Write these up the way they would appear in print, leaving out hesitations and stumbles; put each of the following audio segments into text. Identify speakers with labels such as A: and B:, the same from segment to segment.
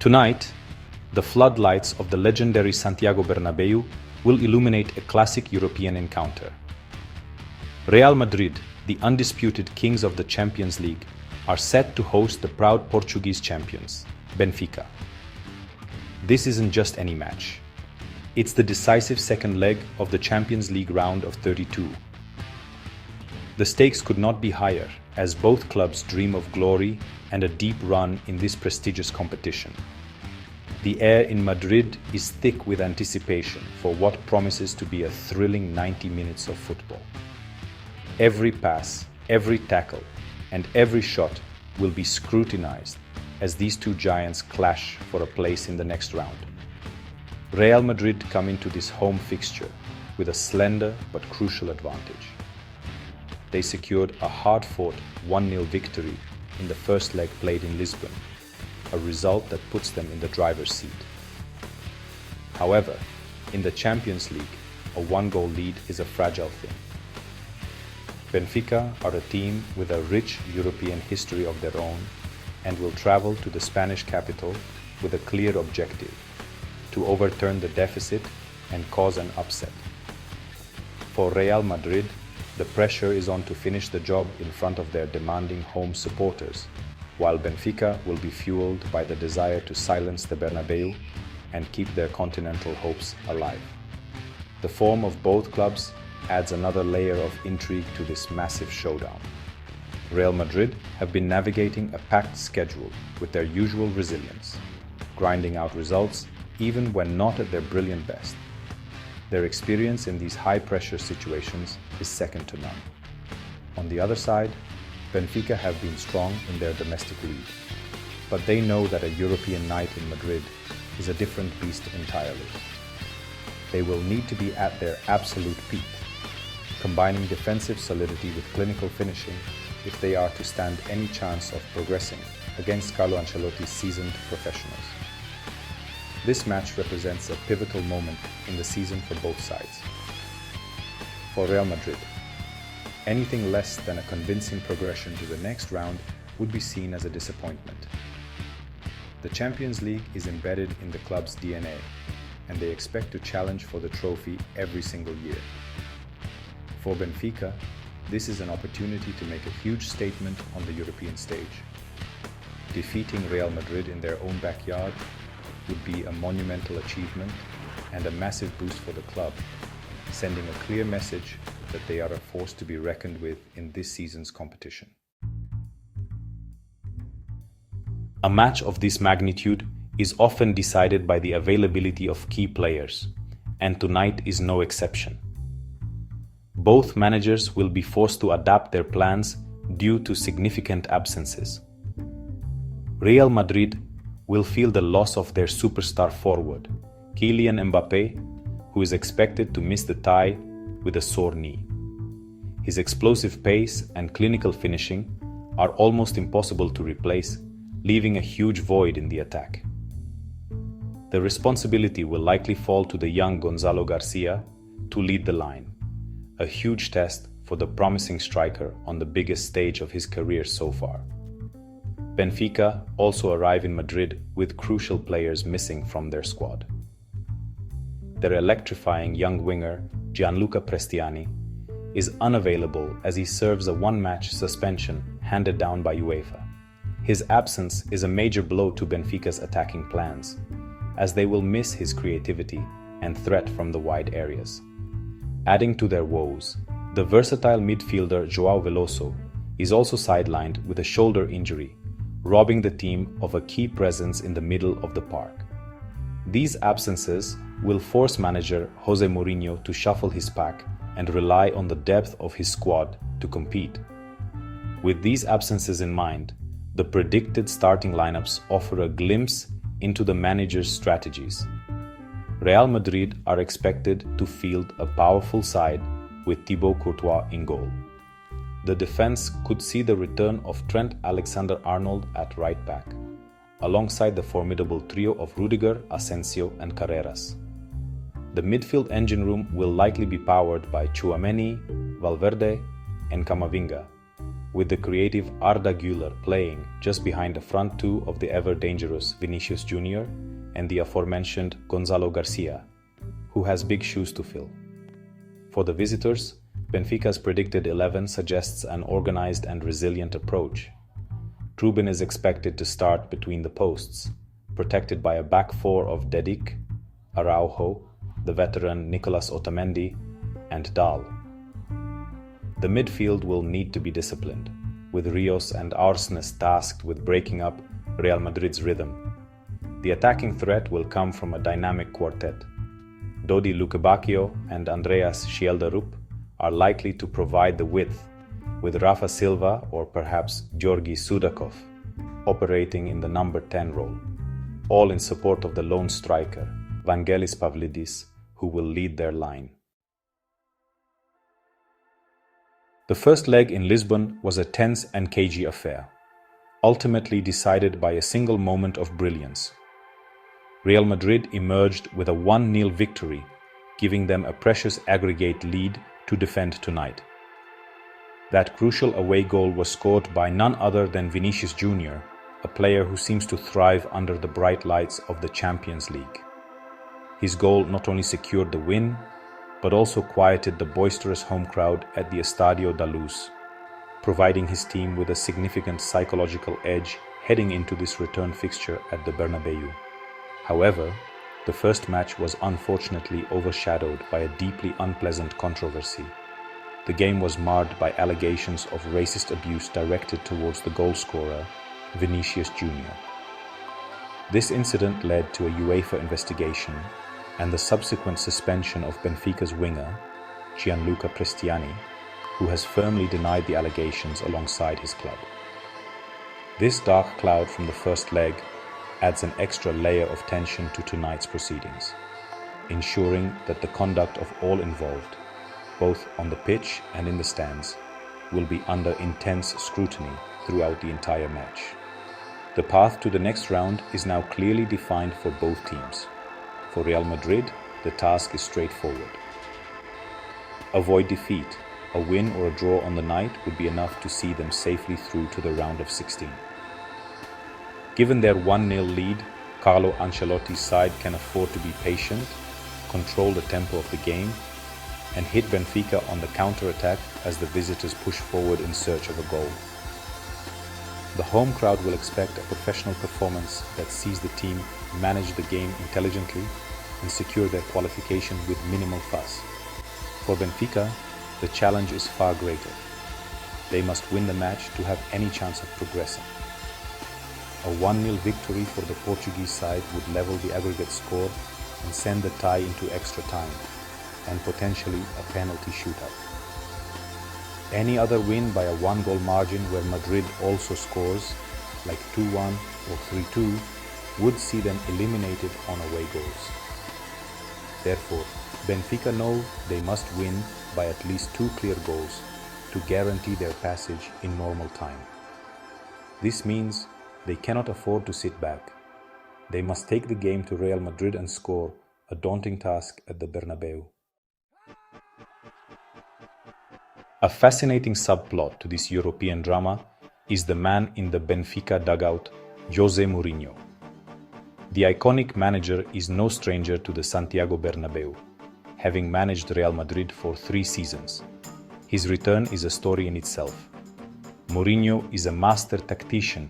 A: Tonight, the floodlights of the legendary Santiago Bernabéu will illuminate a classic European encounter. Real Madrid, the undisputed kings of the Champions League, are set to host the proud Portuguese champions, Benfica. This isn't just any match. It's the decisive second leg of the Champions League round of 32. The stakes could not be higher, as both clubs dream of glory and a deep run in this prestigious competition. The air in Madrid is thick with anticipation for what promises to be a thrilling 90 minutes of football. Every pass, every tackle, and every shot will be scrutinized as these two giants clash for a place in the next round. Real Madrid come into this home fixture with a slender but crucial advantage. They secured a hard-fought 1-0 victory in the first leg played in Lisbon, a result that puts them in the driver's seat. However, in the Champions League, a one-goal lead is a fragile thing. Benfica are a team with a rich European history of their own and will travel to the Spanish capital with a clear objective: to overturn the deficit and cause an upset. For Real Madrid, the pressure is on to finish the job in front of their demanding home supporters, while Benfica will be fueled by the desire to silence the Bernabéu and keep their continental hopes alive. The form of both clubs adds another layer of intrigue to this massive showdown. Real Madrid have been navigating a packed schedule with their usual resilience, grinding out results even when not at their brilliant best. Their experience in these high-pressure situations is second to none. On the other side, Benfica have been strong in their domestic league, but they know that a European night in Madrid is a different beast entirely. They will need to be at their absolute peak, combining defensive solidity with clinical finishing if they are to stand any chance of progressing against Carlo Ancelotti's seasoned professionals. This match represents a pivotal moment in the season for both sides. For Real Madrid, anything less than a convincing progression to the next round would be seen as a disappointment. The Champions League is embedded in the club's DNA, and they expect to challenge for the trophy every single year. For Benfica, this is an opportunity to make a huge statement on the European stage. Defeating Real Madrid in their own backyard would be a monumental achievement and a massive boost for the club, sending a clear message that they are a force to be reckoned with in this season's competition. A match of this magnitude is often decided by the availability of key players, and tonight is no exception. Both managers will be forced to adapt their plans due to significant absences. Real Madrid will feel the loss of their superstar forward, Kylian Mbappe, who is expected to miss the tie with a sore knee. His explosive pace and clinical finishing are almost impossible to replace, leaving a huge void in the attack. The responsibility will likely fall to the young Gonzalo Garcia to lead the line, a huge test for the promising striker on the biggest stage of his career so far. Benfica also arrive in Madrid with crucial players missing from their squad. Their electrifying young winger, Gianluca Prestiani, is unavailable as he serves a one-match suspension handed down by UEFA. His absence is a major blow to Benfica's attacking plans, as they will miss his creativity and threat from the wide areas. Adding to their woes, the versatile midfielder João Veloso is also sidelined with a shoulder injury, robbing the team of a key presence in the middle of the park. These absences will force manager Jose Mourinho to shuffle his pack and rely on the depth of his squad to compete. With these absences in mind, the predicted starting lineups offer a glimpse into the manager's strategies. Real Madrid are expected to field a powerful side with Thibaut Courtois in goal. The defense could see the return of Trent Alexander-Arnold at right back, alongside the formidable trio of Rudiger, Asensio and Carreras. The midfield engine room will likely be powered by Tchouaméni, Valverde and Camavinga, with the creative Arda Güler playing just behind the front two of the ever-dangerous Vinicius Jr. and the aforementioned Gonzalo Garcia, who has big shoes to fill. For the visitors, Benfica's predicted 11 suggests an organized and resilient approach. Trubin is expected to start between the posts, protected by a back four of Endrick, Araujo, the veteran Nicolas Otamendi, and Dahl. The midfield will need to be disciplined, with Rios and Arsenis tasked with breaking up Real Madrid's rhythm. The attacking threat will come from a dynamic quartet. Dodi Lukebakio and Andreas Schielderup are likely to provide the width, with Rafa Silva or perhaps Georgi Sudakov operating in the number 10 role, all in support of the lone striker, Vangelis Pavlidis, who will lead their line. The first leg in Lisbon was a tense and cagey affair, ultimately decided by a single moment of brilliance. Real Madrid emerged with a 1-0 victory, giving them a precious aggregate lead to defend tonight. That crucial away goal was scored by none other than Vinicius Jr, a player who seems to thrive under the bright lights of the Champions League. His goal not only secured the win, but also quieted the boisterous home crowd at the Estádio da Luz, providing his team with a significant psychological edge heading into this return fixture at the Bernabeu. However, the first match was unfortunately overshadowed by a deeply unpleasant controversy. The game was marred by allegations of racist abuse directed towards the goalscorer, Vinicius Jr. This incident led to a UEFA investigation and the subsequent suspension of Benfica's winger, Gianluca Prestiani, who has firmly denied the allegations alongside his club. This dark cloud from the first leg adds an extra layer of tension to tonight's proceedings, ensuring that the conduct of all involved, both on the pitch and in the stands, will be under intense scrutiny throughout the entire match. The path to the next round is now clearly defined for both teams. For Real Madrid, the task is straightforward. Avoid defeat. A win or a draw on the night would be enough to see them safely through to the round of 16. Given their 1-0 lead, Carlo Ancelotti's side can afford to be patient, control the tempo of the game, and hit Benfica on the counter-attack as the visitors push forward in search of a goal. The home crowd will expect a professional performance that sees the team manage the game intelligently and secure their qualification with minimal fuss. For Benfica, the challenge is far greater. They must win the match to have any chance of progressing. A 1-0 victory for the Portuguese side would level the aggregate score and send the tie into extra time and potentially a penalty shootout. Any other win by a 1-goal margin where Madrid also scores, like 2-1 or 3-2, would see them eliminated on away goals. Therefore, Benfica know they must win by at least 2 clear goals to guarantee their passage in normal time. This means they cannot afford to sit back. They must take the game to Real Madrid and score, a daunting task at the Bernabeu. A fascinating subplot to this European drama is the man in the Benfica dugout, José Mourinho. The iconic manager is no stranger to the Santiago Bernabeu, having managed Real Madrid for 3 seasons. His return is a story in itself. Mourinho is a master tactician,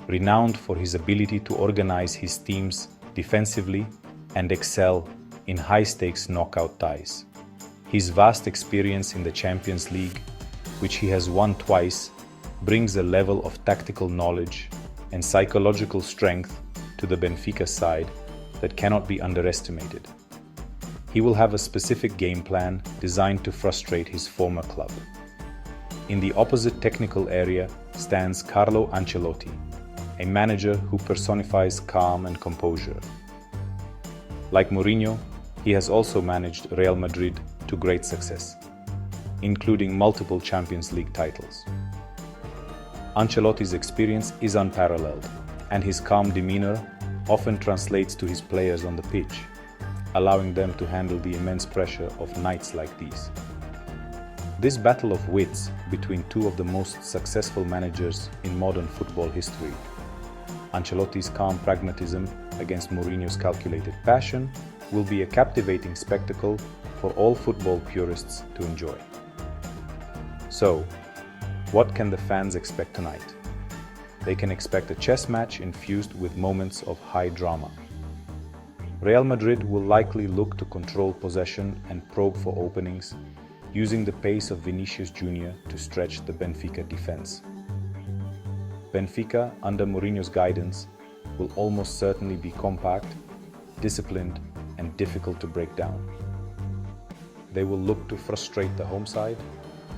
A: renowned for his ability to organize his teams defensively and excel in high-stakes knockout ties. His vast experience in the Champions League, which he has won twice, brings a level of tactical knowledge and psychological strength to the Benfica side that cannot be underestimated. He will have a specific game plan designed to frustrate his former club. In the opposite technical area stands Carlo Ancelotti, a manager who personifies calm and composure. Like Mourinho, he has also managed Real Madrid to great success, including multiple Champions League titles. Ancelotti's experience is unparalleled, and his calm demeanor often translates to his players on the pitch, allowing them to handle the immense pressure of nights like these. This battle of wits between two of the most successful managers in modern football history, Ancelotti's calm pragmatism against Mourinho's calculated passion, will be a captivating spectacle for all football purists to enjoy. So, what can the fans expect tonight? They can expect a chess match infused with moments of high drama. Real Madrid will likely look to control possession and probe for openings, using the pace of Vinicius Jr to stretch the Benfica defense. Benfica, under Mourinho's guidance, will almost certainly be compact, disciplined, and difficult to break down. They will look to frustrate the home side,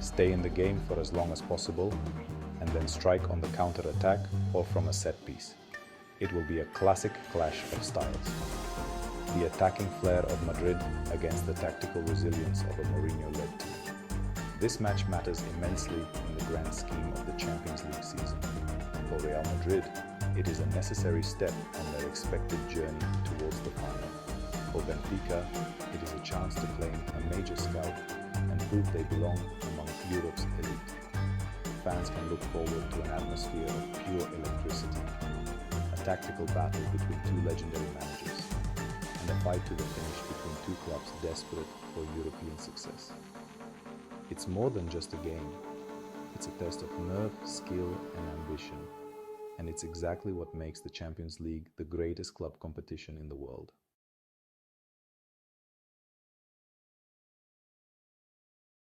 A: stay in the game for as long as possible, and then strike on the counter-attack or from a set piece. It will be a classic clash of styles. The attacking flair of Madrid against the tactical resilience of a Mourinho-led team. This match matters immensely in the grand scheme of the Champions League season. For Real Madrid, it is a necessary step on their expected journey towards the final. For Benfica, it is a chance to claim a major scalp and prove they belong among Europe's elite. Fans can look forward to an atmosphere of pure electricity, a tactical battle between two legendary managers, and a fight to the finish between two clubs desperate for European success. It's more than just a game. It's a test of nerve, skill, and ambition. And it's exactly what makes the Champions League the greatest club competition in the world.